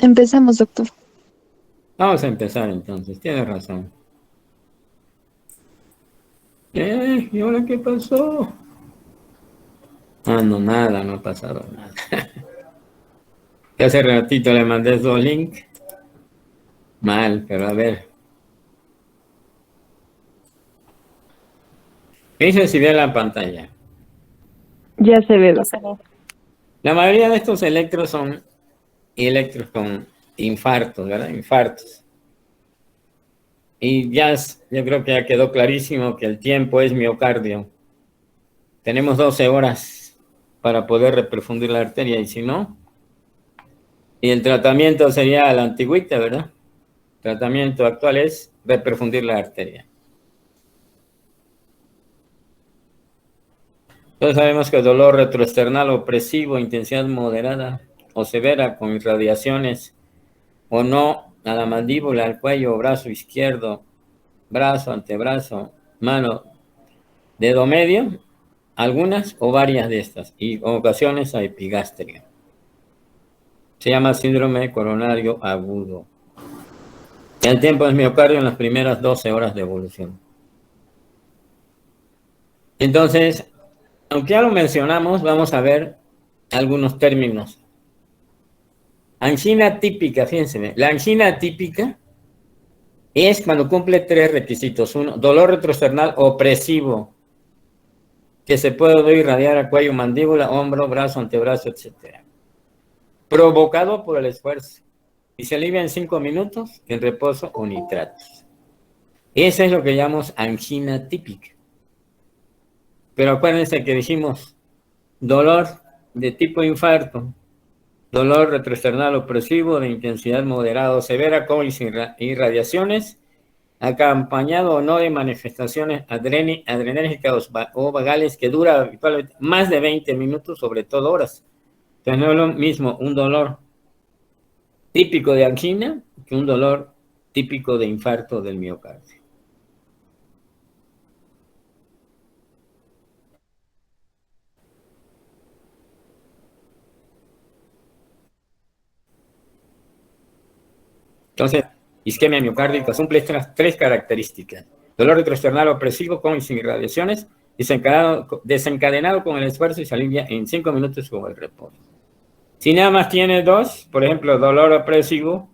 Empezamos, doctor. Vamos a empezar entonces, tiene razón. ¿Y ahora qué pasó? Ah, no, nada, no ha pasado nada. Que hace ratito le mandé dos links. Mal, pero a ver. ¿Qué dice si ve la pantalla? Ya se ve, doctor. La mayoría de estos electros son electros con infartos, ¿verdad? Infartos. Y yo creo que ya quedó clarísimo que el tiempo es miocardio. Tenemos 12 horas para poder reperfundir la arteria, y si no, y el tratamiento sería la antigüita, ¿verdad? El tratamiento actual es reperfundir la arteria. Entonces sabemos que el dolor retroesternal opresivo, intensidad moderada o severa con irradiaciones o no a la mandíbula, al cuello, brazo izquierdo, brazo, antebrazo, mano, dedo medio, algunas o varias de estas, y en ocasiones a epigastria. Se llama síndrome coronario agudo. El tiempo es miocardio en las primeras 12 horas de evolución. Entonces, aunque ya lo mencionamos, vamos a ver algunos términos. Angina típica, fíjense, la angina típica es cuando cumple 3 requisitos. Uno, dolor retroesternal opresivo, que se puede irradiar a cuello, mandíbula, hombro, brazo, antebrazo, etc. Provocado por el esfuerzo. Y se alivia en 5 minutos en reposo o nitratos. Eso es lo que llamamos angina típica. Pero acuérdense que dijimos dolor de tipo infarto, dolor retroesternal opresivo de intensidad moderada o severa con irradiaciones, acompañado o no de manifestaciones adrenérgicas o vagales que dura habitualmente más de 20 minutos, sobre todo horas. Entonces no es lo mismo un dolor típico de angina que un dolor típico de infarto del miocardio. Entonces, isquemia miocárdica cumple estas 3 características. Dolor retroesternal opresivo con y sin irradiaciones, desencadenado con el esfuerzo y se alivia en 5 minutos con el reposo. Si nada más tiene 2, por ejemplo, dolor opresivo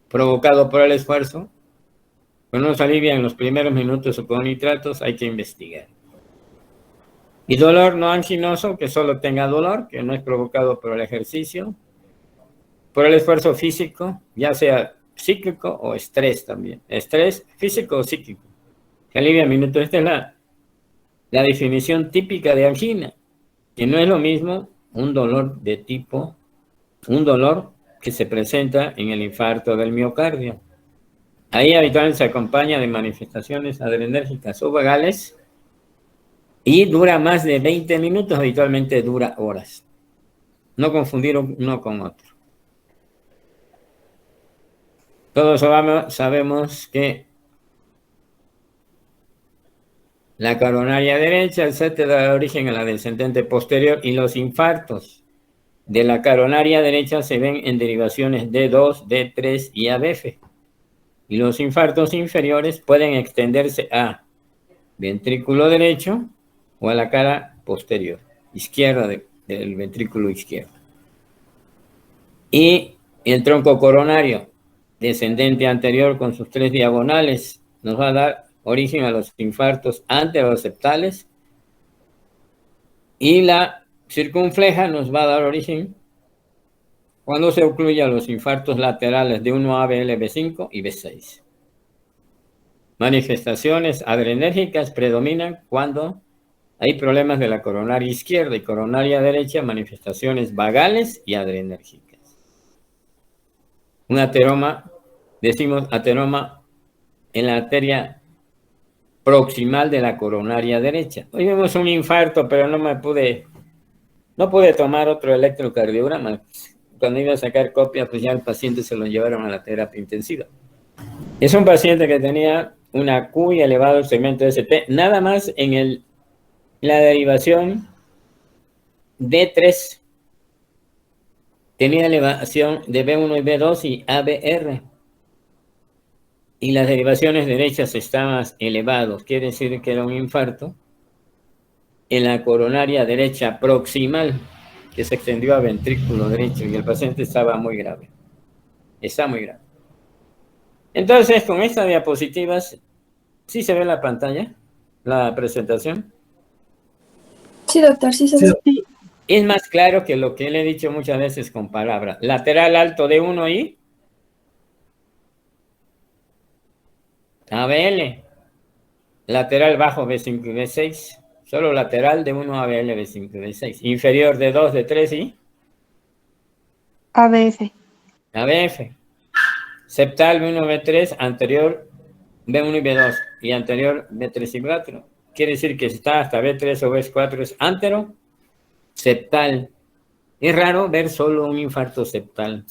provocado por el esfuerzo, pues no se alivia en los primeros minutos o con nitratos, hay que investigar. Y dolor no anginoso, que solo tenga dolor, que no es provocado por el ejercicio, por el esfuerzo físico, ya sea psíquico o estrés también. Estrés físico o psíquico. Se alivia en minutos. Esta es la definición típica de angina, que no es lo mismo un dolor de tipo, un dolor que se presenta en el infarto del miocardio. Ahí habitualmente se acompaña de manifestaciones adrenérgicas o vagales y dura más de 20 minutos, habitualmente dura horas. No confundir uno con otro. Todos sabemos que la coronaria derecha, etcétera, da origen a la descendente posterior y los infartos de la coronaria derecha se ven en derivaciones D2, D3 y ABF. Y los infartos inferiores pueden extenderse a ventrículo derecho o a la cara posterior, izquierda del ventrículo izquierdo. Y el tronco coronario descendente anterior con sus 3 diagonales nos va a dar origen a los infartos anteroceptales y la circunfleja nos va a dar origen cuando se ocluye a los infartos laterales de 1A, BL, B5 y B6. Manifestaciones adrenérgicas predominan cuando hay problemas de la coronaria izquierda y coronaria derecha, manifestaciones vagales y adrenérgicas. Un ateroma, decimos ateroma en la arteria proximal de la coronaria derecha. Hoy vemos un infarto, pero no pude tomar otro electrocardiograma. Cuando iba a sacar copia, pues ya el paciente se lo llevaron a la terapia intensiva. Es un paciente que tenía una Q y elevado segmento ST, nada más en la derivación D3. tenía elevación de B1 y B2 y ABR. Y las derivaciones derechas estaban elevados. Quiere decir que era un infarto en la coronaria derecha proximal, que se extendió a ventrículo derecho y el paciente estaba muy grave. Está muy grave. Entonces, con estas diapositivas, ¿sí se ve la pantalla? La presentación. Sí, doctor, sí se ve. Sí. Es más claro que lo que le he dicho muchas veces con palabras. Lateral alto de 1 y ABL. Lateral bajo B5 y B6. Solo lateral de 1 ABL B5 y B6. Inferior de 2, de 3 y ABF. ABF. Septal B1, B3, anterior B1 y B2 y anterior B3 y B4. Quiere decir que si está hasta B3 o B4 es antero septal. Es raro ver solo un infarto septal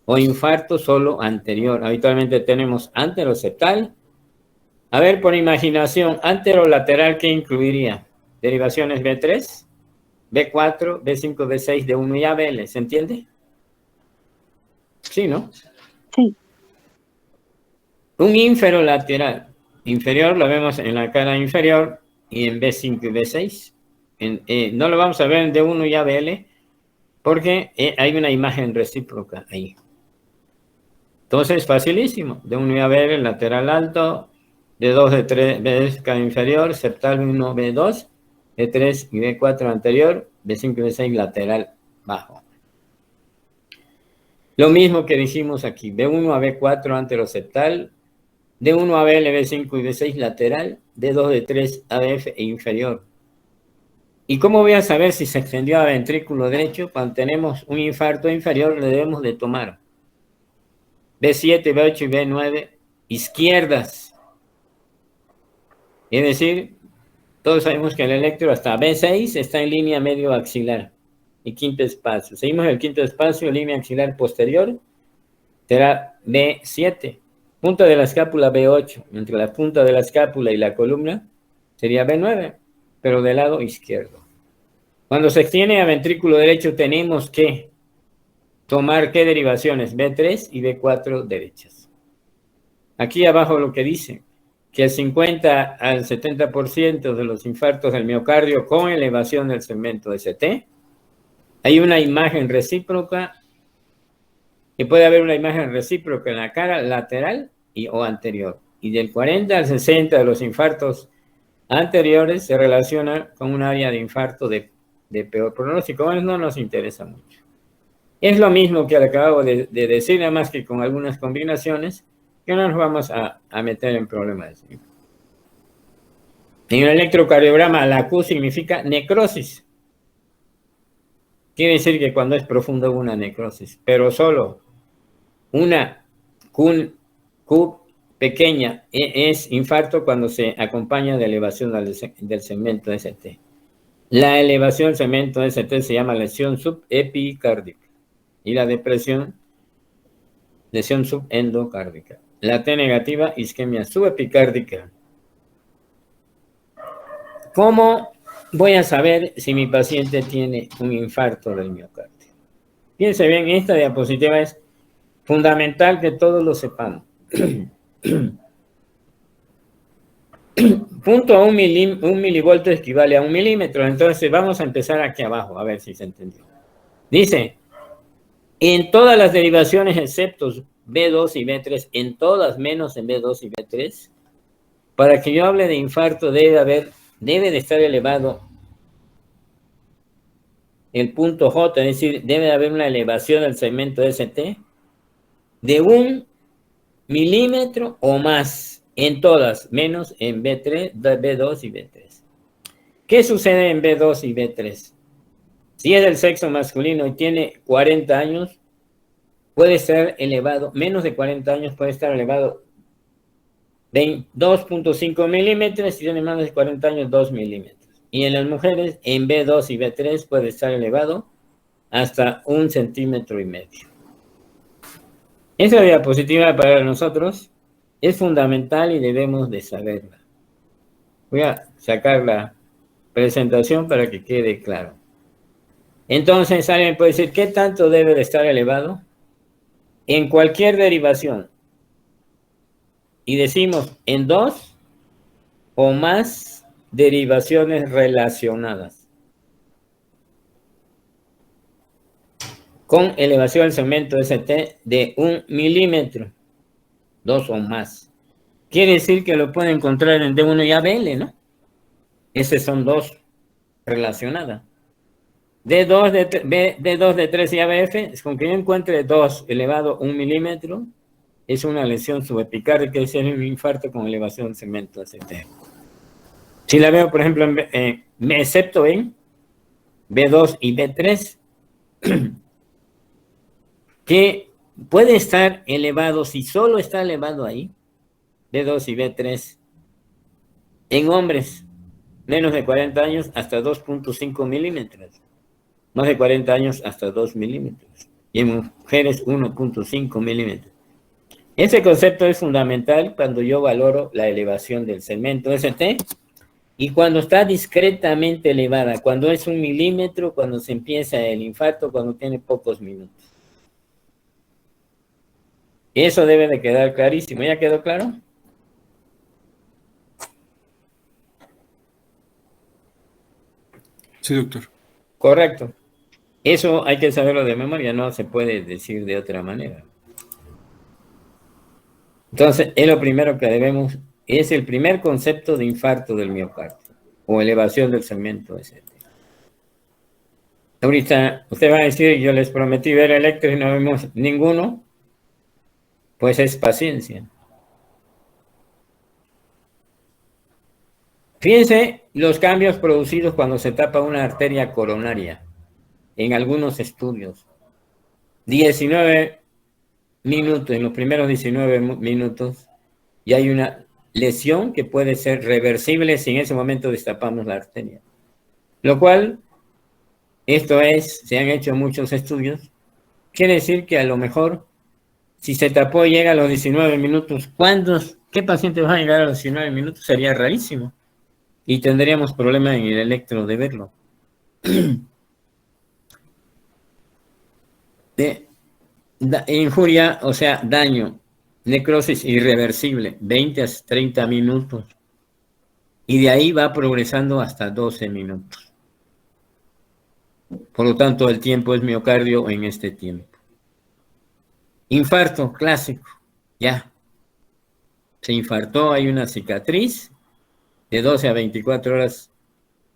o infarto solo anterior. Habitualmente tenemos anteroseptal. A ver, por imaginación, anterolateral, ¿qué incluiría? Derivaciones B3, B4, B5, B6 de 1 y ABL. ¿Se entiende? Sí, ¿no? Sí. Un inferolateral. Inferior lo vemos en la cara inferior y en B5 y B6. No lo vamos a ver en D1 y ABL porque hay una imagen recíproca ahí. Entonces, facilísimo. D1 y ABL, lateral alto, D2, D3, B inferior, septal 1, B2, B3 y B4 anterior, B5 y B6 lateral bajo. Lo mismo que dijimos aquí, B1 a B4 anteroseptal, D1 a BL, B5 y B6 lateral, D2, D3, ABF e inferior. ¿Y cómo voy a saber si se extendió a ventrículo derecho? Cuando tenemos un infarto inferior le debemos de tomar B7, B8 y B9 izquierdas. Es decir, todos sabemos que el electro hasta B6 está en línea medio axilar y quinto espacio. Seguimos el quinto espacio, línea axilar posterior, será B7. Punta de la escápula B8, entre la punta de la escápula y la columna sería B9, pero del lado izquierdo. Cuando se extiende a ventrículo derecho tenemos que tomar ¿qué derivaciones? B3 y B4 derechas. Aquí abajo lo que dice, que el 50 al 70% de los infartos del miocardio con elevación del segmento ST, hay una imagen recíproca, que puede haber una imagen recíproca en la cara lateral o anterior. Y del 40 al 60 de los infartos anteriores se relaciona con un área de infarto de peor pronóstico. Bueno, no nos interesa mucho. Es lo mismo que acabo de decir, nada más que con algunas combinaciones que no nos vamos a meter en problemas. En el electrocardiograma, la Q significa necrosis. Quiere decir que cuando es profunda hubo una necrosis, pero solo una Q pequeña es infarto cuando se acompaña de elevación del segmento ST. La elevación del segmento ST se llama lesión subepicárdica y la depresión, lesión subendocárdica. La T negativa, isquemia subepicárdica. ¿Cómo voy a saber si mi paciente tiene un infarto del miocardio? Fíjense bien, esta diapositiva es fundamental que todos lo sepamos. Punto a un milivolto equivale a 1 milímetro. Entonces vamos a empezar aquí abajo, a ver si se entendió. Dice, en todas las derivaciones excepto B2 y B3, en todas menos en B2 y B3, para que yo hable de infarto debe de estar elevado el punto J, es decir, debe de haber una elevación del segmento ST de 1 milímetro o más en todas, menos en B3, B2 y B3. ¿Qué sucede en B2 y B3? Si es del sexo masculino y tiene 40 años, puede estar elevado, menos de 40 años puede estar elevado 2.5 milímetros, si tiene más de 40 años, 2 milímetros. Y en las mujeres, en B2 y B3 puede estar elevado hasta 1,5 centímetros. Esa diapositiva para nosotros es fundamental y debemos de saberla. Voy a sacar la presentación para que quede claro. Entonces, alguien puede decir, ¿qué tanto debe de estar elevado? En cualquier derivación. Y decimos, en 2 o más derivaciones relacionadas con elevación del segmento ST de 1 milímetro, 2 o más. Quiere decir que lo puede encontrar en D1 y ABL, ¿no? Esas son 2 relacionadas. D2, D2, D3 y ABF, con que yo encuentre 2 elevado a 1 milímetro, es una lesión subepicardia, que es un infarto con elevación del segmento ST. Si la veo, por ejemplo, excepto en B2 y B3, que puede estar elevado, si solo está elevado ahí, B2 y B3, en hombres menos de 40 años hasta 2.5 milímetros, más de 40 años hasta 2 milímetros, y en mujeres 1.5 milímetros. Ese concepto es fundamental cuando yo valoro la elevación del segmento ST, y cuando está discretamente elevada, cuando es 1 milímetro, cuando se empieza el infarto, cuando tiene pocos minutos. Eso debe de quedar clarísimo. ¿Ya quedó claro? Sí, doctor. Correcto. Eso hay que saberlo de memoria, no se puede decir de otra manera. Entonces, es lo primero que debemos, es el primer concepto de infarto del miocardio, o elevación del segmento ST. Ahorita, usted va a decir, yo les prometí ver electro y no vemos ninguno, pues es paciencia. Fíjense los cambios producidos cuando se tapa una arteria coronaria, en algunos estudios. 19 minutos, en los primeros 19 minutos, y hay una lesión que puede ser reversible si en ese momento destapamos la arteria. Lo cual, esto es, se han hecho muchos estudios, quiere decir que a lo mejor, si se tapó y llega a los 19 minutos, ¿qué pacientes van a llegar a los 19 minutos? Sería rarísimo. Y tendríamos problema en el electro de verlo. Injuria, o sea, daño, necrosis irreversible, 20 a 30 minutos. Y de ahí va progresando hasta 12 minutos. Por lo tanto, el tiempo es miocardio en este tiempo. Infarto clásico, ya. Se infartó, hay una cicatriz, de 12 a 24 horas.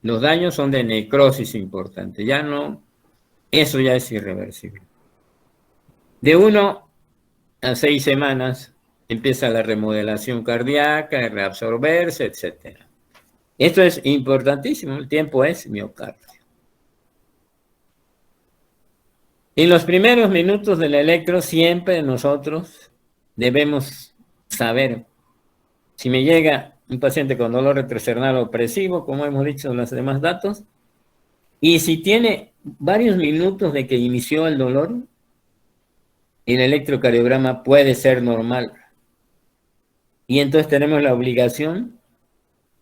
Los daños son de necrosis importante, ya no, eso ya es irreversible. De 1 a 6 semanas empieza la remodelación cardíaca, reabsorberse, etc. Esto es importantísimo, el tiempo es miocardio. En los primeros minutos del electro siempre nosotros debemos saber si me llega un paciente con dolor retrosternal opresivo, como hemos dicho en los demás datos, y si tiene varios minutos de que inició el dolor, el electrocardiograma puede ser normal. Y entonces tenemos la obligación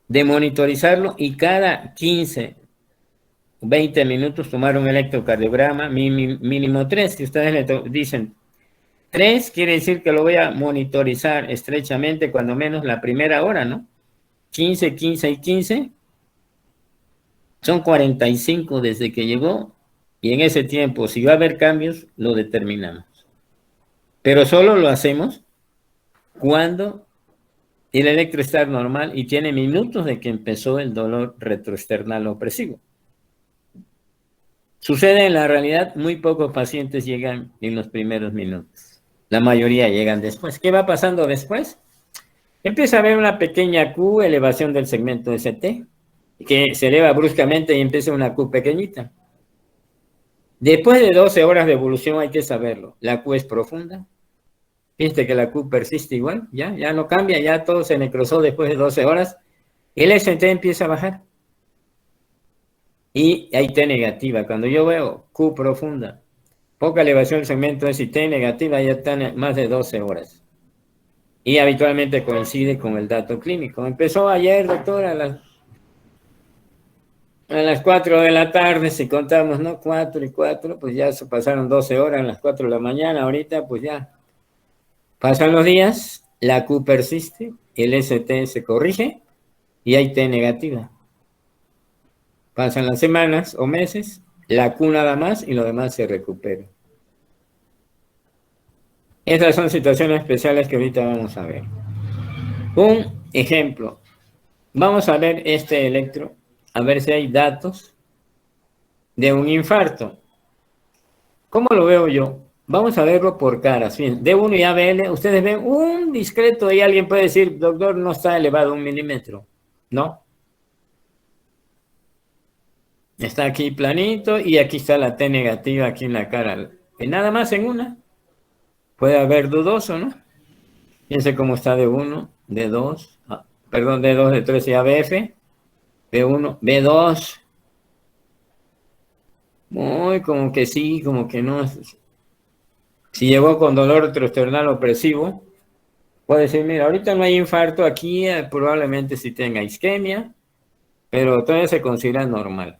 de monitorizarlo y cada 15, 20 minutos tomar un electrocardiograma, mínimo 3. Si ustedes le dicen 3, quiere decir que lo voy a monitorizar estrechamente cuando menos la primera hora, ¿no? 15, 15 y 15. Son 45 desde que llegó y en ese tiempo, si va a haber cambios, lo determinamos. Pero solo lo hacemos cuando el electro está normal y tiene minutos de que empezó el dolor retroesternal opresivo. Sucede en la realidad, muy pocos pacientes llegan en los primeros minutos. La mayoría llegan después. ¿Qué va pasando después? Empieza a haber una pequeña Q, elevación del segmento ST, que se eleva bruscamente y empieza una Q pequeñita. Después de 12 horas de evolución hay que saberlo. La Q es profunda. Viste que la Q persiste igual, ya no cambia, ya todo se necrosó después de 12 horas. El ST empieza a bajar. Y hay T negativa. Cuando yo veo Q profunda, poca elevación del segmento ST negativa, ya están más de 12 horas. Y habitualmente coincide con el dato clínico. Empezó ayer, doctora, A las 4 de la tarde, si contamos, ¿no? 4 y 4, pues ya se pasaron 12 horas, a las 4 de la mañana, ahorita pues ya pasan los días, la Q persiste, el ST se corrige y hay T negativa. Pasan las semanas o meses, la Q nada más y lo demás se recupera. Estas son situaciones especiales que ahorita vamos a ver. Un ejemplo. Vamos a ver este electro, a ver si hay datos de un infarto. ¿Cómo lo veo yo? Vamos a verlo por caras. D1 y ABL, ustedes ven un discreto y alguien puede decir, doctor, no está elevado 1 milímetro. No. Está aquí planito y aquí está la T negativa aquí en la cara. Y nada más en una. Puede haber dudoso, ¿no? Fíjense cómo está D1, D2, perdón, D2, D3 y ABF. B1, B2. Muy como que sí, como que no. Si llegó con dolor retroesternal opresivo, puede decir, mira, ahorita no hay infarto, aquí probablemente sí tenga isquemia, pero todavía se considera normal.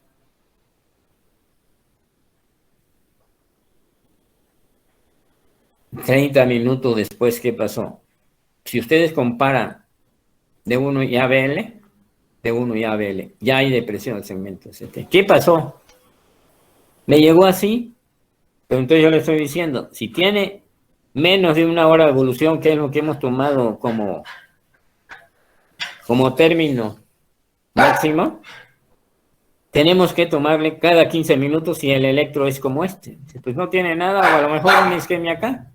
$30 minutos después, ¿qué pasó? Si ustedes comparan D1 y ABL, D1 y ABL, ya hay depresión del segmento ST. ¿Qué pasó? Me llegó así, pero entonces yo le estoy diciendo, si tiene menos de 1 hora de evolución, que es lo que hemos tomado como término máximo, tenemos que tomarle cada 15 minutos si el electro es como este. Pues no tiene nada, o a lo mejor una isquemia acá.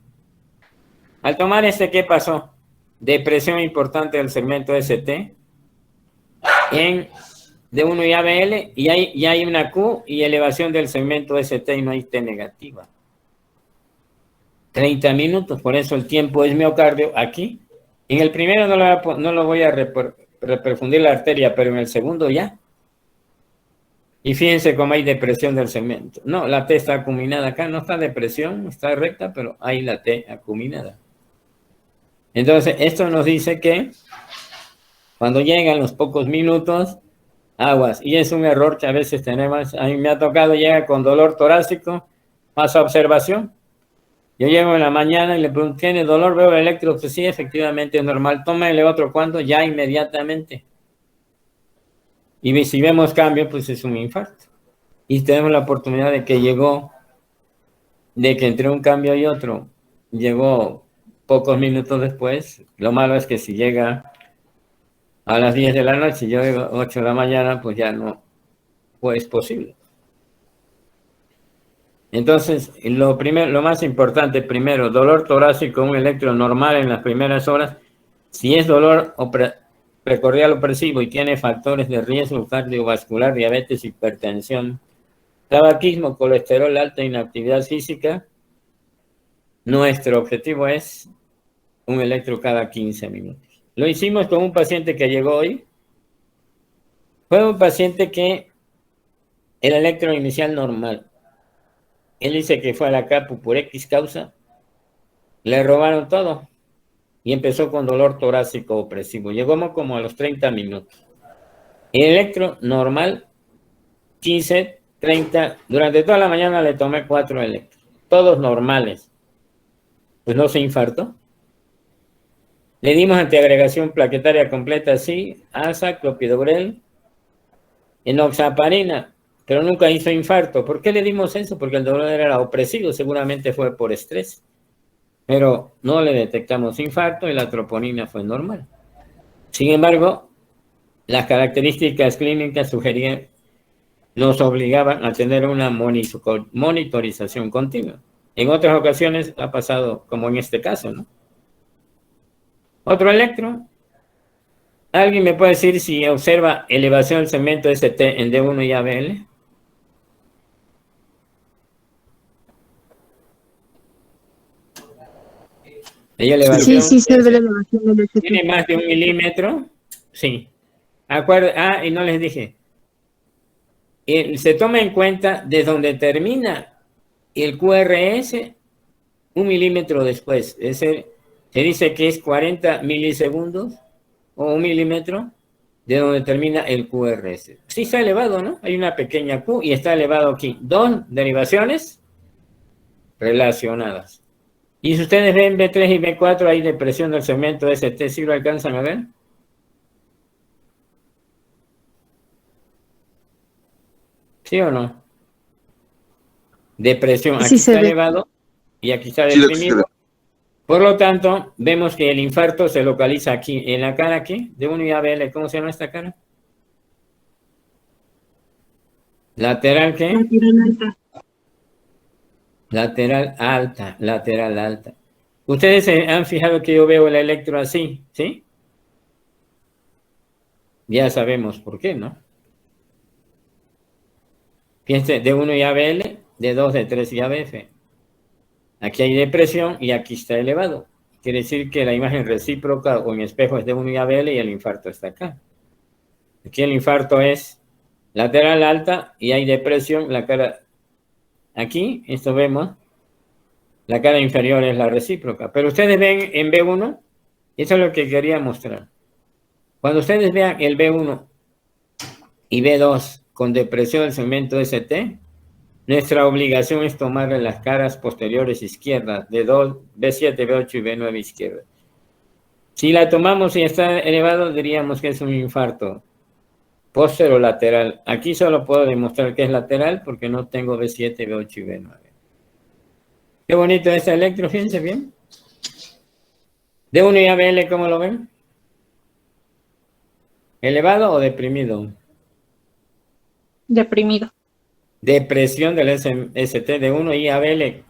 Al tomar este, ¿qué pasó? Depresión importante del segmento ST en D1 y ABL, y hay una Q y elevación del segmento ST y no hay T negativa. 30 minutos, por eso el tiempo es miocardio aquí. En el primero no lo voy a reperfundir la arteria, pero en el segundo ya. Y fíjense cómo hay depresión del segmento. No, la T está acuminada acá, no está depresión, está recta, pero hay la T acuminada. Entonces, esto nos dice que cuando llegan los pocos minutos, aguas. Y es un error que a veces tenemos. A mí me ha tocado, llega con dolor torácico, pasa observación. Yo llego en la mañana y le pregunto, ¿tiene dolor? Veo el electro, pues sí, efectivamente es normal. Tómale otro, ¿cuánto? Ya inmediatamente. Y si vemos cambio, pues es un infarto. Y tenemos la oportunidad de que llegó, de que entre un cambio y otro, llegó pocos minutos después. Lo malo es que si llega a las 10 de la noche, yo llego a 8 de la mañana, pues ya no es posible. Entonces, lo más importante primero, dolor torácico, un electro normal en las primeras horas. Si es dolor precordial opresivo y tiene factores de riesgo cardiovascular, diabetes, hipertensión, tabaquismo, colesterol alto, inactividad física, nuestro objetivo es un electro cada 15 minutos. Lo hicimos con un paciente que llegó hoy. Fue un paciente que el electro inicial normal. Él dice que fue a la CAPU por X causa, le robaron todo y empezó con dolor torácico opresivo. Llegó como a los 30 minutos. El electro normal, 15, 30, durante toda la mañana le tomé 4 electros, todos normales. Pues no se infartó. Le dimos antiagregación plaquetaria completa, sí, ASA, clopidogrel, enoxaparina, pero nunca hizo infarto. ¿Por qué le dimos eso? Porque el dolor era opresivo, seguramente fue por estrés. Pero no le detectamos infarto y la troponina fue normal. Sin embargo, las características clínicas sugerían, nos obligaban a tener una monitorización continua. En otras ocasiones ha pasado como en este caso, ¿no? Otro electro. ¿Alguien me puede decir si observa elevación del segmento ST en D1 y ABL? Sí, se ve la elevación del ST. ¿Tiene más de 1 milímetro? Sí. Y no les dije. Se toma en cuenta desde donde termina el QRS 1 milímetro después. Se dice que es 40 milisegundos o 1 milímetro de donde termina el QRS. Sí está elevado, ¿no? Hay una pequeña Q y está elevado aquí. Dos derivaciones relacionadas. Y si ustedes ven B3 y B4, hay depresión del segmento ST, ¿sí lo alcanzan a ver? ¿Sí o no? Depresión, aquí Sí se está ve. elevado y aquí está Sí, deprimido. Por lo tanto, vemos que el infarto se localiza aquí, en la cara aquí, de 1 y ABL. ¿Cómo se llama esta cara? ¿Lateral qué? Lateral alta, lateral alta. Ustedes se han fijado que yo veo el electro así, ¿sí? Ya sabemos por qué, ¿no? Fíjense, de 1 y ABL, de 2, de 3 y ABF. Aquí hay depresión y aquí está elevado. Quiere decir que la imagen recíproca o en espejo es de 1 y ABL y el infarto está acá. Aquí el infarto es lateral alta y hay depresión, la cara... Aquí, esto vemos, la cara inferior es la recíproca. Pero ustedes ven en B1, eso es lo que quería mostrar. Cuando ustedes vean el B1 y B2 con depresión del segmento ST, nuestra obligación es tomarle las caras posteriores izquierdas de 2, B7, B8 y B9 izquierda. Si la tomamos y está elevado, diríamos que es un infarto póstero lateral. Aquí solo puedo demostrar que es lateral porque no tengo B7, B8 y B9. Qué bonito este electro, fíjense bien. De 1 y ABL, ¿cómo lo ven? ¿Elevado o deprimido? Deprimido. Depresión del ST de 1 y ABL.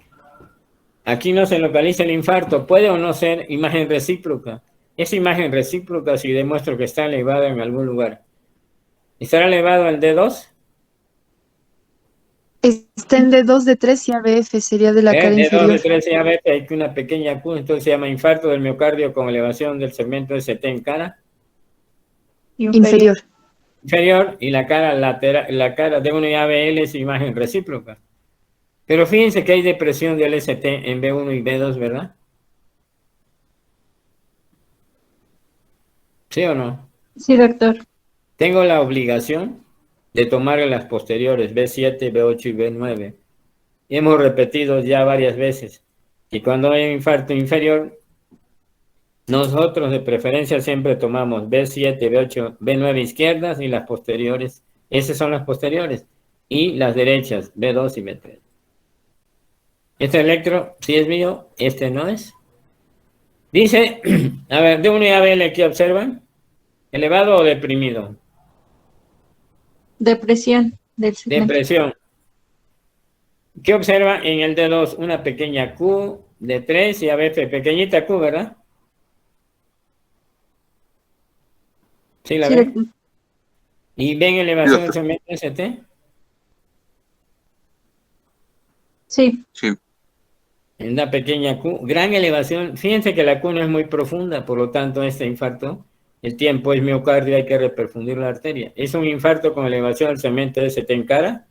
Aquí no se localiza el infarto. ¿Puede o no ser imagen recíproca? Es imagen recíproca si demuestro que está elevada en algún lugar. ¿Estará elevado el D2? Está en D2, D3 y ABF, sería de la cara De 2, inferior. de 3 y ABF hay una pequeña Q, entonces se llama infarto del miocardio con elevación del segmento ST en cara Inferior. inferior y la cara lateral, la cara de 1 y ABL es imagen recíproca. Pero fíjense que hay depresión del ST en B1 y B2, ¿verdad? ¿Sí o no? Sí, doctor. Tengo la obligación de tomar las posteriores B7, B8 y B9. Hemos repetido ya varias veces que cuando hay un infarto inferior, nosotros de preferencia siempre tomamos B7, B8, B9 izquierdas y las posteriores. Esas son las posteriores. Y las derechas, B2 y B3. Este electro, sí es mío, este no es. Dice, a ver, de 1 y ABL aquí observan, elevado o deprimido. Depresión del segmento. Depresión. ¿Qué observa en el D2? Una pequeña Q, D3 y ABF, pequeñita Q, ¿verdad? ¿Sí la ven? doctor. ¿Y ven elevación del segmento ST? Sí. Sí. En una pequeña Q, gran elevación. Fíjense que la Q no es muy profunda, por lo tanto, este infarto, el tiempo es miocardio, hay que reperfundir la arteria. ¿Es un infarto con elevación del segmento ST en cara?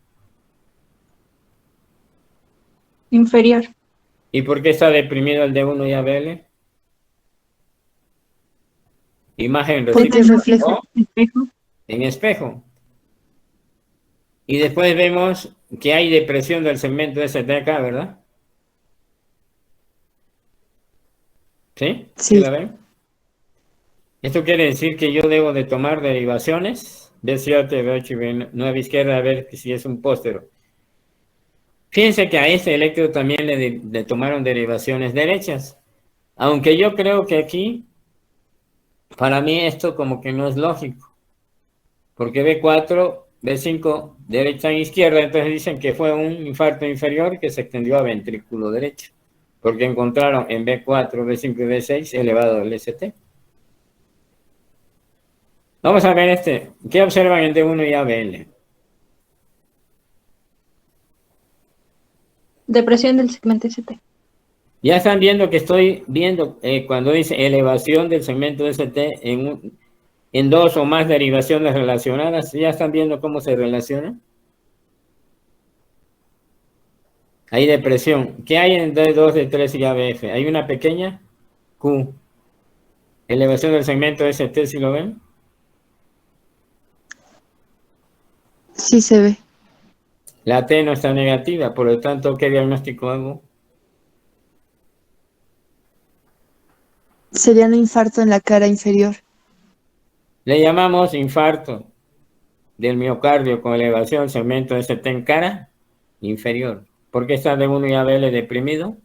Inferior. ¿Y por qué está deprimido el D1 y ABL? Imagen Porque reflejo. recíproca en espejo. Y después vemos que hay depresión del segmento ST acá, ¿verdad? ¿Sí? ¿Sí la ven? Esto quiere decir que yo debo de tomar derivaciones, B7, B8 y B9 izquierda, a ver si es un póstero. Fíjense que a este electro también le tomaron derivaciones derechas. Aunque yo creo que aquí, para mí esto como que no es lógico. Porque B4, B5, derecha e izquierda, entonces dicen que fue un infarto inferior que se extendió a ventrículo derecho. Porque encontraron en B4, B5 y B6 elevado el ST. Vamos a ver este. ¿Qué observan en D1 y ABL? Depresión del segmento ST. Ya están viendo que estoy viendo cuando dice elevación del segmento ST en dos o más derivaciones relacionadas. ¿Ya están viendo cómo se relacionan? Hay depresión. ¿Qué hay en D2, D3 y ABF? Hay una pequeña Q. Elevación del segmento ST, ¿si lo ven? Sí se ve. La T no está negativa, por lo tanto, ¿qué diagnóstico hago? Sería un infarto en la cara inferior. Le llamamos infarto del miocardio con elevación del segmento ST en cara inferior. ¿Por qué está D1 y ABL deprimido?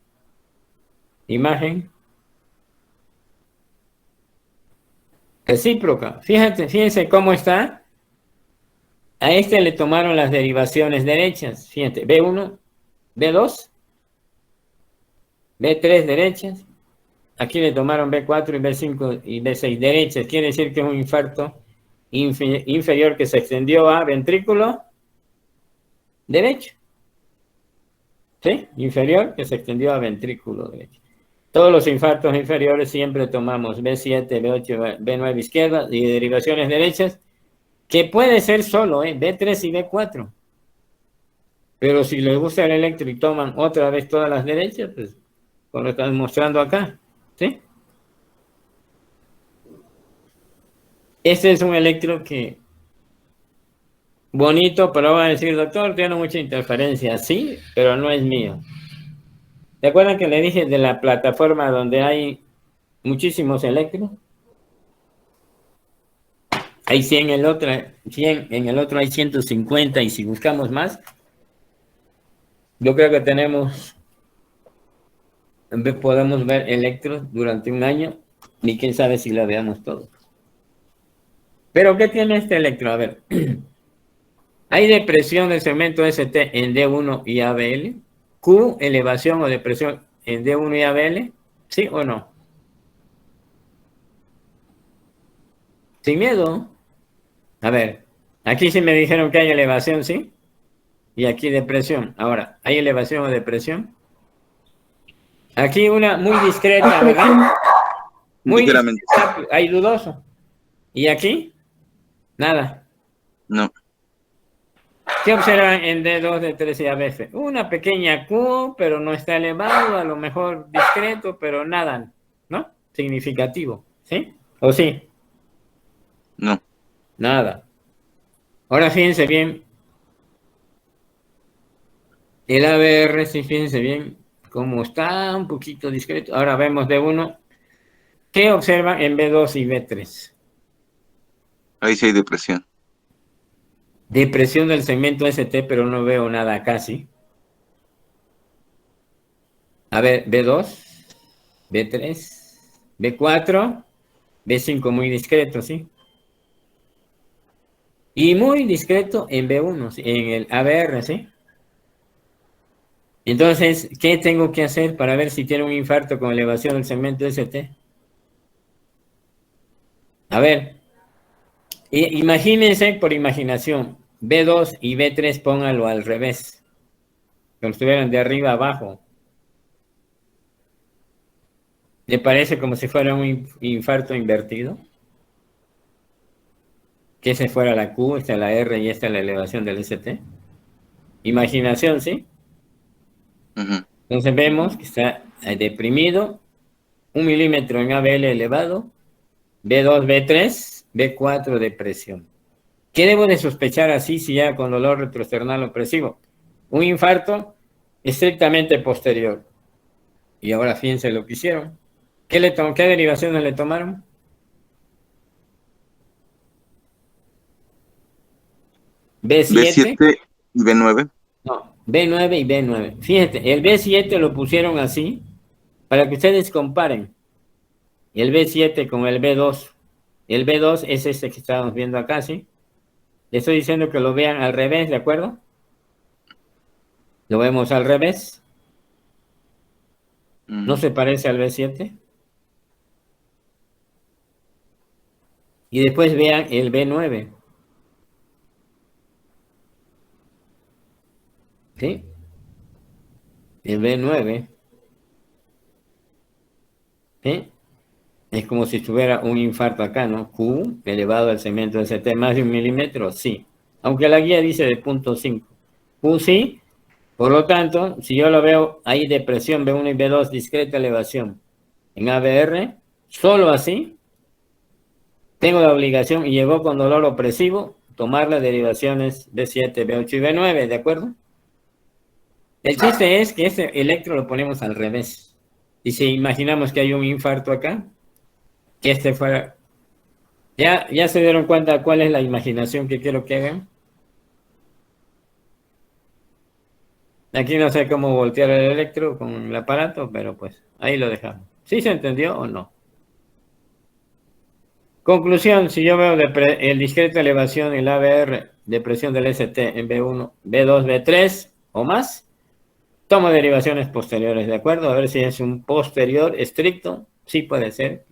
Imagen recíproca. Fíjense cómo está. A este le tomaron las derivaciones derechas. Fíjense, B1, B2, B3 derechas. Aquí le tomaron B4 y B5 y B6 derechas. Quiere decir que es un infarto inferior que se extendió a ventrículo derecho. ¿Sí? Inferior que se extendió a ventrículo derecho. Todos los infartos inferiores siempre tomamos B7, B8, B9 izquierda y derivaciones derechas, que puede ser solo B3 y B4. Pero si les gusta el electro y toman otra vez todas las derechas, pues como lo están mostrando acá. ¿Sí? Este es un electro que bonito, pero van a decir, doctor, tiene mucha interferencia. Sí, pero no es mío. ¿Se acuerdan que le dije de la plataforma donde hay muchísimos electros? Hay 100 en el otro, 100, en el otro hay 150 y si buscamos más, yo creo que podemos ver electros durante un año y quién sabe si la veamos todo. Pero ¿qué tiene este electro? A ver, ¿hay depresión del segmento ST en D1 y ABL? ¿Q, elevación o depresión en D1 y ABL? ¿Sí o no? Sin miedo. A ver, aquí sí me dijeron que hay elevación, ¿sí? Y aquí depresión. Ahora, ¿hay elevación o depresión? Aquí una muy discreta, ¿verdad? Muy Ligeramente. discreta, hay dudoso. ¿Y aquí? Nada. No. ¿Qué observan en D2, D3 y ABF? Una pequeña Q, pero no está elevado, a lo mejor discreto, pero nada, ¿no? Significativo, ¿sí? ¿O sí? No. Nada. Ahora fíjense bien. El ABR, sí, fíjense bien cómo está, un poquito discreto. Ahora vemos D1. ¿Qué observan en B2 y B3? Ahí sí hay depresión. Depresión del segmento ST, pero no veo nada casi. A ver, B2, B3, B4, B5 muy discreto, ¿sí? Y muy discreto en B1, ¿sí? En el ABR, ¿sí? Entonces, ¿qué tengo que hacer para ver si tiene un infarto con elevación del segmento ST? A ver, imagínense por imaginación, B2 y B3 pónganlo al revés, que estuvieran de arriba a abajo. ¿Le parece como si fuera un infarto invertido? Que ese fuera la Q, esta la R y esta la elevación del ST. Imaginación, ¿sí? Entonces vemos que está deprimido, 1 milímetro en ABL elevado, B2, B3, B4 depresión. ¿Qué debo de sospechar así si ya con dolor retroesternal opresivo? Un infarto estrictamente posterior. Y ahora fíjense lo que hicieron. ¿Qué derivaciones le tomaron? B7 y B9. No, B9 y B9. Fíjate, el B7 lo pusieron así para que ustedes comparen el B7 con el B2. El B2 es este que estamos viendo acá, ¿sí? Le estoy diciendo que lo vean al revés, ¿de acuerdo? Lo vemos al revés. ¿No se parece al B7? Y después vean el B9. ¿Sí? El B9. ¿Sí? Es como si tuviera un infarto acá, ¿no? Q elevado al segmento ST más de 1 milímetro, sí. Aunque la guía dice de 0.5. Q sí. Por lo tanto, si yo lo veo ahí depresión B1 y B2, discreta elevación en ABR, solo así, tengo la obligación y llegó con dolor opresivo, tomar las derivaciones B7, B8 y B9, ¿de acuerdo? El chiste es que este electro lo ponemos al revés. Y si imaginamos que hay un infarto acá, que este fuera... ¿Ya se dieron cuenta cuál es la imaginación que quiero que hagan? Aquí no sé cómo voltear el electro con el aparato, pero pues ahí lo dejamos. ¿Sí se entendió o no? Conclusión, si yo veo el discreta elevación, el ABR de presión del ST en B1, B2, B3 o más, tomo derivaciones posteriores, ¿de acuerdo? A ver si es un posterior estricto, sí puede ser,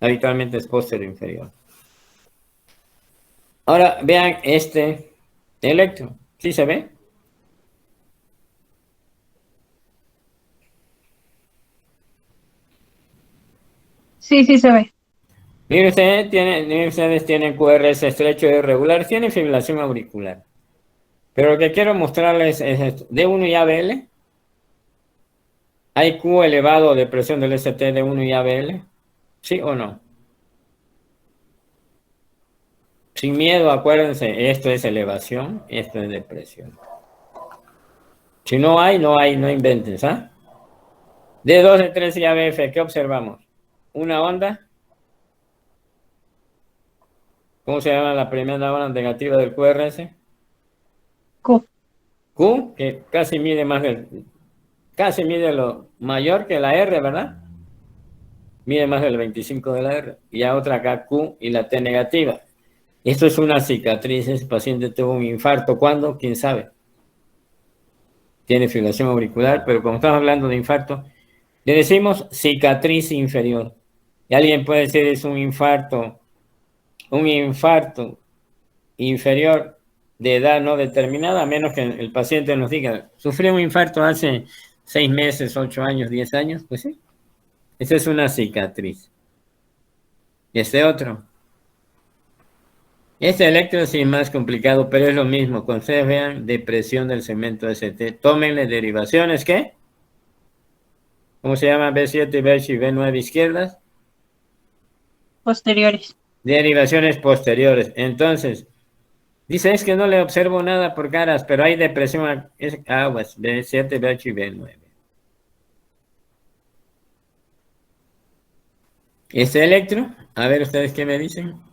habitualmente es posterior inferior. Ahora vean este electro, ¿sí se ve? Sí, sí se ve. Miren ustedes tienen QRS estrecho y irregular, tienen fibrilación auricular. Pero lo que quiero mostrarles es esto. D1 y ABL. ¿Hay Q elevado de presión del ST de 1 y ABL? ¿Sí o no? Sin miedo, acuérdense, esto es elevación, esto es depresión. Si no hay, no inventen, ¿ah? D2, D3 y ABF, ¿qué observamos? Una onda. ¿Cómo se llama la primera onda negativa del QRS? Q. Q, que casi mide lo mayor que la R, ¿verdad? Mide más del 25 de la R. Y a otra acá Q y la T negativa. Esto es una cicatriz. Ese paciente tuvo un infarto. ¿Cuándo? ¿Quién sabe? Tiene fibrilación auricular, pero como estamos hablando de infarto, le decimos cicatriz inferior. Y alguien puede decir es un infarto inferior de edad no determinada, a menos que el paciente nos diga, sufrí un infarto hace 6 meses, 8 años, 10 años, pues sí. Esa es una cicatriz. Este otro. Este electro sí es más complicado, pero es lo mismo. Cuando ustedes vean depresión del segmento ST, tómenle derivaciones, ¿qué? ¿Cómo se llama? B7, B8 y B9 izquierdas. Posteriores. Derivaciones posteriores. Entonces, dice, es que no le observo nada por caras, pero hay depresión, es aguas, B7, B8 y B9. Este electro, a ver ustedes qué me dicen.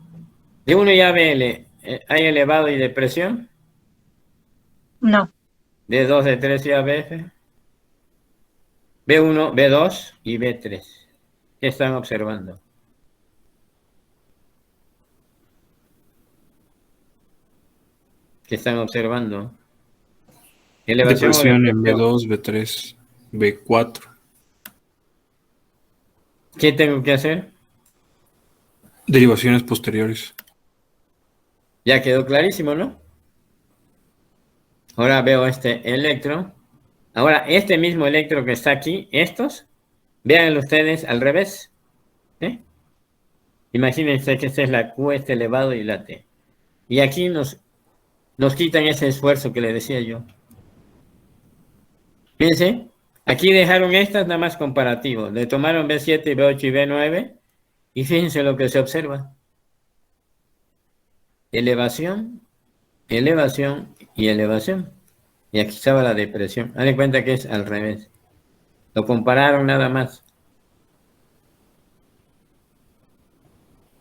De 1 y ABL, ¿hay elevado y depresión? No. De 2, de 3 y ABF. B1, B2 y B3. ¿Qué están observando? ¿Qué están observando? Elevación Depresión en B2, B3, B4. ¿Qué tengo que hacer? Derivaciones posteriores. Ya quedó clarísimo, ¿no? Ahora veo este electro. Ahora, este mismo electro que está aquí, estos, véanlo ustedes al revés. ¿Sí? Imagínense que esta es la Q, este elevado y la T. Y aquí nos quitan ese esfuerzo que le decía yo. Fíjense, aquí dejaron estas nada más comparativo. Le tomaron B7, B8 y B9 y fíjense lo que se observa. Elevación, elevación y elevación. Y aquí estaba la depresión. Haz de cuenta que es al revés. Lo compararon nada más.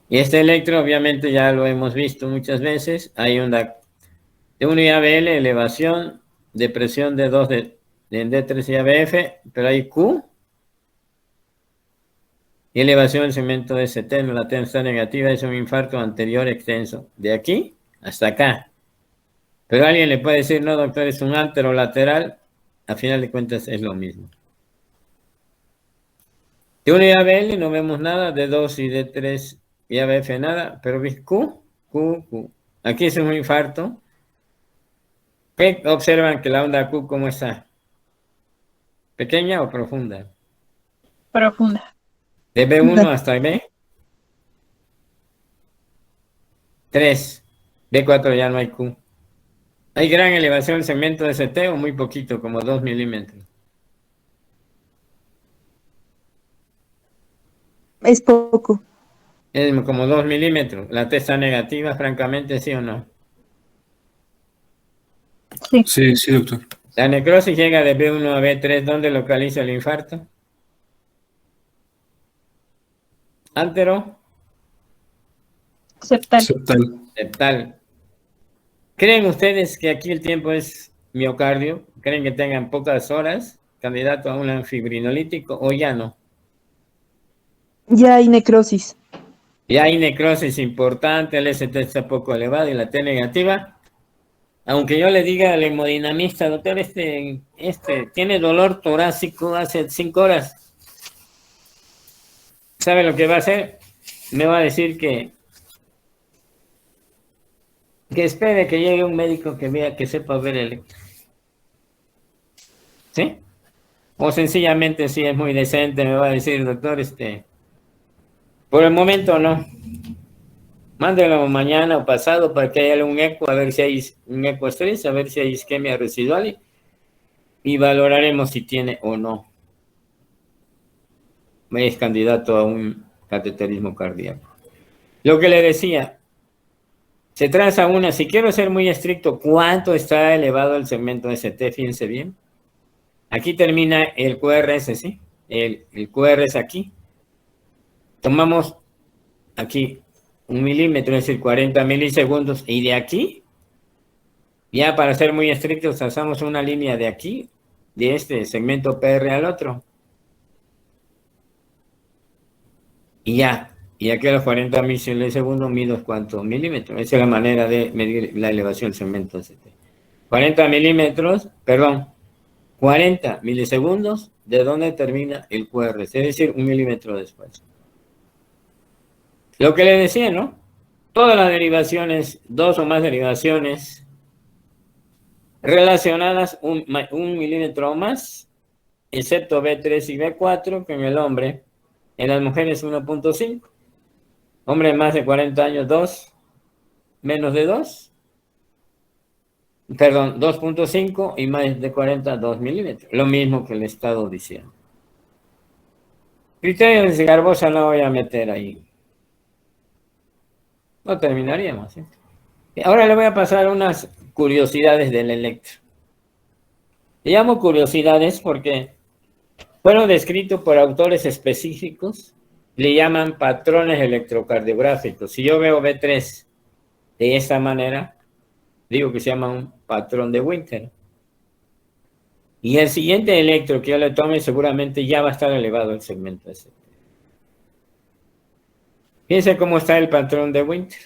Y este electro, obviamente, ya lo hemos visto muchas veces. Hay onda de 1 y ABL, elevación, depresión de 2 de D3 y ABF, pero hay Q. Y elevación del segmento de ST, la T está negativa, es un infarto anterior extenso. De aquí hasta acá. Pero alguien le puede decir, no, doctor, es un anterolateral. A final de cuentas es lo mismo. De 1 y ABL no vemos nada, de 2 y D3 y ABF nada, pero Q. Aquí es un infarto. ¿Qué observan que la onda Q cómo está? ¿Pequeña o profunda? Profunda. De B1 hasta B3. B4 ya no hay Q. ¿Hay gran elevación del segmento de ST o muy poquito, como 2 milímetros? Es poco. Es como 2 milímetros. ¿La T está negativa, francamente, sí o no? Sí, sí, doctor. La necrosis llega de B1 a B3. ¿Dónde localiza el infarto? Antero, Septal. Septal. septal. ¿Creen ustedes que aquí el tiempo es miocardio? ¿Creen que tengan pocas horas? ¿Candidato a un fibrinolítico o ya no? Ya hay necrosis. Ya hay necrosis importante, el ST está poco elevado y la T negativa. Aunque yo le diga al hemodinamista, doctor, este tiene dolor torácico hace 5 horas. ¿Sabe lo que va a hacer? Me va a decir que espere que llegue un médico que vea, que sepa ver el electro. ¿Sí? O sencillamente, si es muy decente, me va a decir, doctor, por el momento no. Mándelo mañana o pasado para que haya un eco, a ver si hay un eco estrés, a ver si hay isquemia residual y valoraremos si tiene o no. Es candidato a un cateterismo cardíaco. Lo que le decía, se traza una, si quiero ser muy estricto, ¿cuánto está elevado el segmento ST? Fíjense bien. Aquí termina el QRS, ¿sí? El QRS aquí. Tomamos aquí 1 milímetro, es decir, 40 milisegundos. Y de aquí, ya para ser muy estrictos, trazamos una línea de aquí, de este segmento PR al otro. Y ya, y aquí a los 40 milisegundos mido cuántos milímetros. Esa es la manera de medir la elevación del segmento ST. 40 milímetros, perdón, 40 milisegundos de donde termina el QRS, es decir, 1 milímetro después. Lo que le decía, ¿no? Todas las derivaciones, 2 o más derivaciones relacionadas un milímetro o más, excepto B3 y B4, que en el hombre, en las mujeres 1.5, hombre más de 40 años 2, menos de 2, perdón, 2.5 y más de 40, 2 milímetros, lo mismo que le he estado diciendo. Criterios de Garbosa no voy a meter ahí. No terminaríamos, ¿sí? Ahora le voy a pasar unas curiosidades del electro. Le llamo curiosidades porque fueron descritos por autores específicos, le llaman patrones electrocardiográficos. Si yo veo B3 de esta manera, digo que se llama un patrón de Winter. Y el siguiente electro que yo le tome seguramente ya va a estar elevado el segmento ST. Fíjense cómo está el patrón de Winter.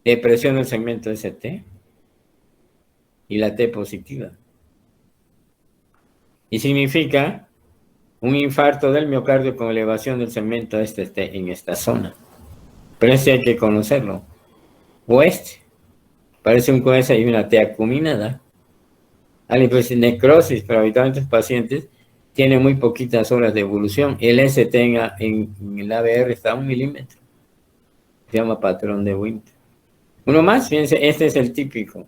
Depresión del segmento ST y la T positiva. Y significa un infarto del miocardio con elevación del segmento ST en esta zona. Pero este hay que conocerlo. O parece un QS y una T acuminada. Hay necrosis, pero habitualmente los pacientes tienen muy poquitas horas de evolución. El ST en el ABR está a 1 milímetro. Se llama patrón de Winter. Uno más, fíjense, este es el típico.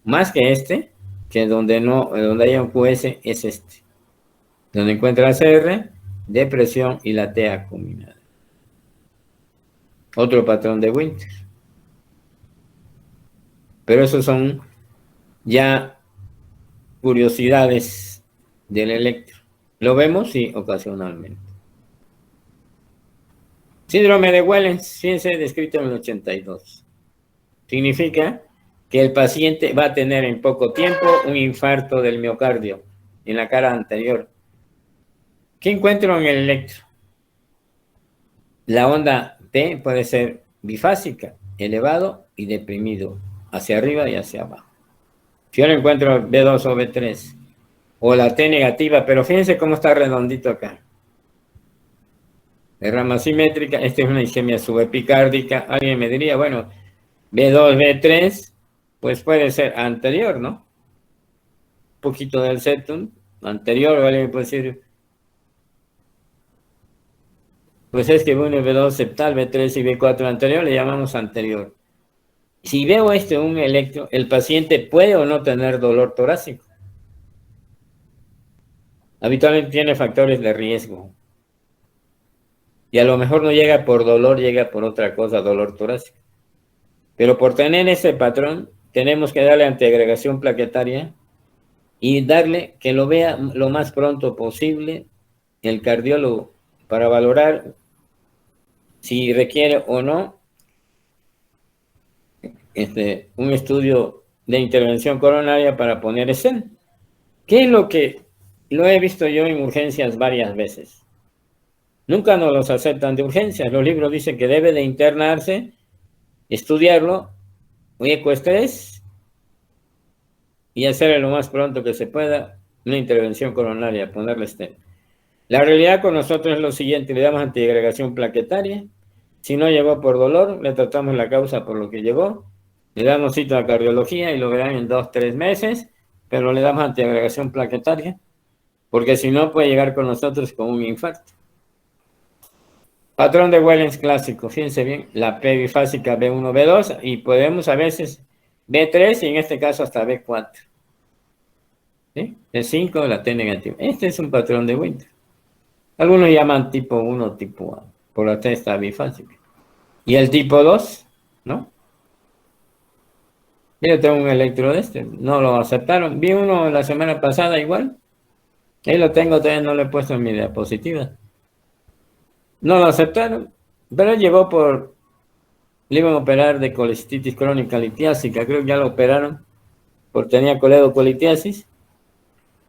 Más que donde haya un QS es este. Donde encuentra la CR, depresión y la T acuminada. Otro patrón de Winter. Pero esos son ya curiosidades del electro. Lo vemos, sí, ocasionalmente. Síndrome de Wellens, fíjense, descrito en el 82. Significa que el paciente va a tener en poco tiempo un infarto del miocardio en la cara anterior. ¿Qué encuentro en el electro? La onda T puede ser bifásica, elevado y deprimido, hacia arriba y hacia abajo. Si yo lo encuentro B2 o B3, o la T negativa, pero fíjense cómo está redondito acá. Derrama simétrica, esta es una isquemia subepicárdica. Alguien me diría, bueno, B2, B3, pues puede ser anterior, ¿no? Un poquito del septum, anterior, o alguien puede decir, pues es que bueno, B2 septal, B3 y B4 anterior, le llamamos anterior. Si veo un electro, el paciente puede o no tener dolor torácico. Habitualmente tiene factores de riesgo. Y a lo mejor no llega por dolor, llega por otra cosa, dolor torácico. Pero por tener ese patrón, tenemos que darle antiagregación plaquetaria y darle que lo vea lo más pronto posible el cardiólogo para valorar si requiere o no un estudio de intervención coronaria para poner stent. ¿Qué es lo que lo he visto yo en urgencias varias veces? Nunca nos los aceptan de urgencias. Los libros dicen que debe de internarse, estudiarlo, ecoestrés y hacerle lo más pronto que se pueda una intervención coronaria, ponerle stent. La realidad con nosotros es lo siguiente: le damos antiagregación plaquetaria. Si no llegó por dolor, le tratamos la causa por lo que llegó. Le damos cita a cardiología y lo verán en 2-3 meses, pero le damos antiagregación plaquetaria, porque si no puede llegar con nosotros con un infarto. Patrón de Wellens clásico, fíjense bien, la P bifásica B1, B2 y podemos a veces B3 y en este caso hasta B4. ¿Sí? B5, la T negativa. Este es un patrón de Winter. Algunos llaman tipo 1, tipo A, por la T está bifásica. Y el tipo 2, ¿no? Yo tengo un electro de este, no lo aceptaron. Vi uno la semana pasada igual. Ahí lo tengo, todavía no lo he puesto en mi diapositiva. No lo aceptaron, pero llegó le iban a operar de colecistitis crónica litiásica, creo que ya lo operaron, porque tenía coledocolitiasis.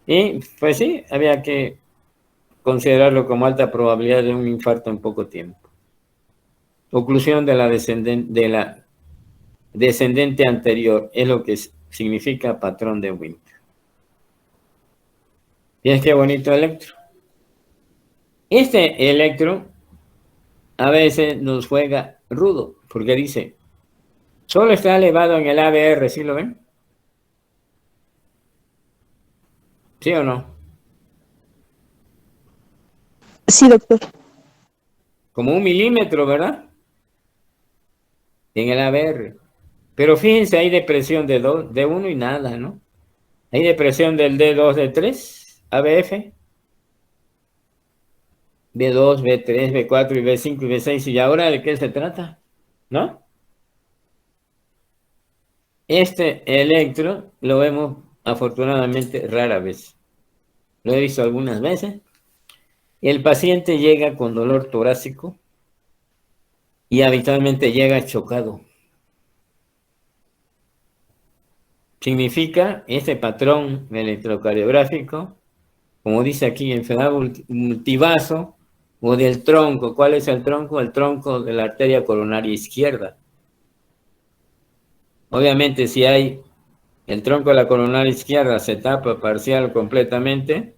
Y pues sí, había que considerarlo como alta probabilidad de un infarto en poco tiempo. Oclusión de la descendente anterior es lo que significa patrón de Winter. Fíjense qué bonito electro. Este electro a veces nos juega rudo, porque dice, solo está elevado en el ABR, ¿sí lo ven? ¿Sí o no? Sí, doctor. Como 1 milímetro, ¿verdad? En el ABR. Pero fíjense, hay depresión de 1 y nada, ¿no? Hay depresión del D2, D3, ABF, B2, B3, B4 y B5 y B6. ¿Y ahora de qué se trata? ¿No? Este electro lo vemos afortunadamente rara vez. Lo he visto algunas veces. El paciente llega con dolor torácico y habitualmente llega chocado. Significa este patrón electrocardiográfico, como dice aquí, enfermedad multivaso o del tronco. ¿Cuál es el tronco? El tronco de la arteria coronaria izquierda. Obviamente, si hay el tronco de la coronaria izquierda se tapa parcial o completamente,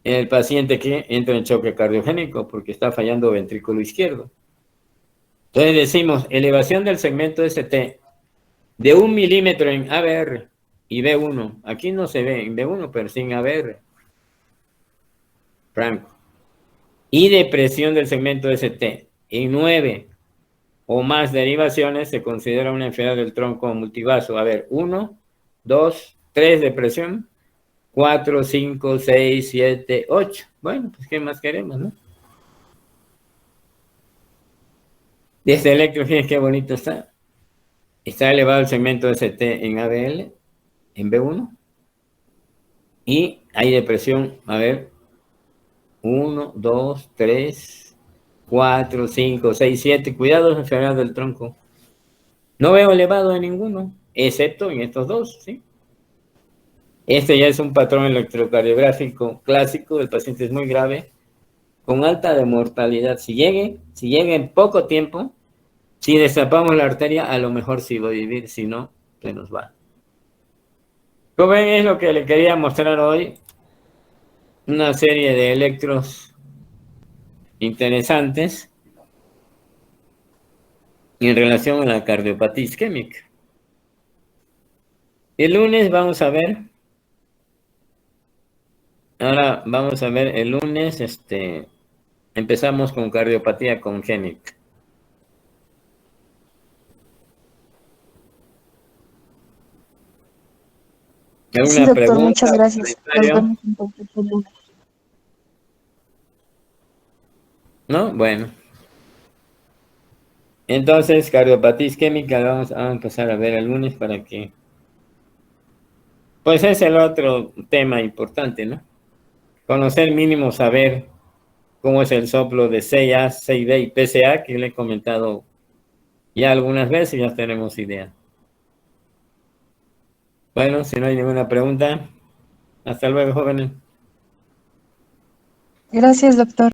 el paciente que entra en choque cardiogénico porque está fallando ventrículo izquierdo. Entonces decimos, elevación del segmento ST de 1 milímetro en ABR y B1. Aquí no se ve en B1, pero sí en ABR. Franco. Y depresión del segmento ST en 9 o más derivaciones se considera una enfermedad del tronco multivaso. A ver, 1, 2, 3 depresión, 4, 5, 6, 7, 8. Bueno, pues ¿qué más queremos, no? Y este electro, fíjense qué bonito está. Está elevado el segmento ST en ABL, en B1. Y hay depresión, a ver, 1, 2, 3, 4, 5, 6, 7. Cuidado, enfermedad del tronco. No veo elevado en ninguno, excepto en estos dos, ¿sí? Este ya es un patrón electrocardiográfico clásico. El paciente es muy grave, con alta de mortalidad. Si llega en poco tiempo, si destapamos la arteria, a lo mejor sí va a vivir, si no, se nos va. Como ven, es lo que le quería mostrar hoy. Una serie de electros interesantes en relación a la cardiopatía isquémica. El lunes vamos a ver. Ahora vamos a ver el lunes, empezamos con cardiopatía congénita. ¿Alguna Sí, doctor, pregunta? muchas gracias. ¿Comentario? ¿No? Bueno. Entonces, cardiopatía isquémica la vamos a empezar a ver el lunes para que... Pues es el otro tema importante, ¿no? Conocer mínimo, saber cómo es el soplo de 6A, 6D y PCA, que le he comentado ya algunas veces, ya tenemos idea. Bueno, si no hay ninguna pregunta, hasta luego, jóvenes. Gracias, doctor.